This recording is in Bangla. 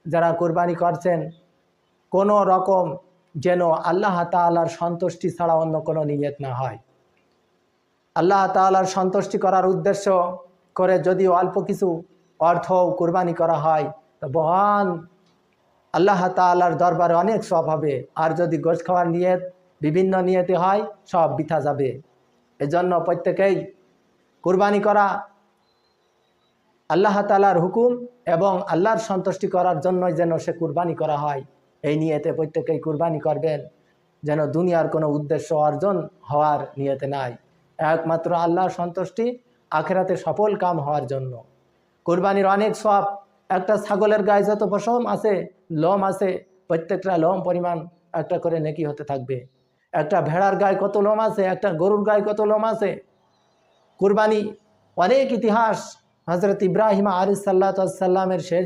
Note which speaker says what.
Speaker 1: যারা কুরবানি করছেন কোনো রকম যেন আল্লাহ তাআলার সন্তুষ্টি ছাড়া অন্য কোনো নিয়ত না হয়। আল্লাহ তাআলার সন্তুষ্টি করার উদ্দেশ্য করে যদি অল্প কিছু অর্থ কুরবানি করা হয় তো মহান আল্লাহ তাআলার দরবারে অনেক সওয়াব হবে। আর যদি গোশত খাওয়ার নিয়ত বিভিন্ন নিয়তে হয় সব বৃথা যাবে। এজন্য প্রত্যেকেই কুরবানি করা আল্লাহ তাআলার হুকুম এবং আল্লাহর সন্তুষ্টি করার জন্যই যেন সে কুরবানি করা হয়, এই নিয়তে প্রত্যেকেই কুরবানি করবেন, যেন দুনিয়ার কোনো উদ্দেশ্য অর্জন হওয়ার নিয়তে নাই, একমাত্র আল্লাহর সন্তুষ্টি আখিরাতে সফল কাম হওয়ার জন্য। কুরবানির অনেক সওয়াব। একটা ছাগলের গায়ে যত পশম আছে, লোম আছে, প্রত্যেকটা লোম পরিমাণ একটা করে নেকি হতে থাকবে। একটা ভেড়ার গায়ে কত লোম আছে, একটা গরুর গায়ে কত লোম আছে। কুরবানি অনেক ইতিহাস। হযরত ইব্রাহিম আলাইহিস সাল্লামের শেষ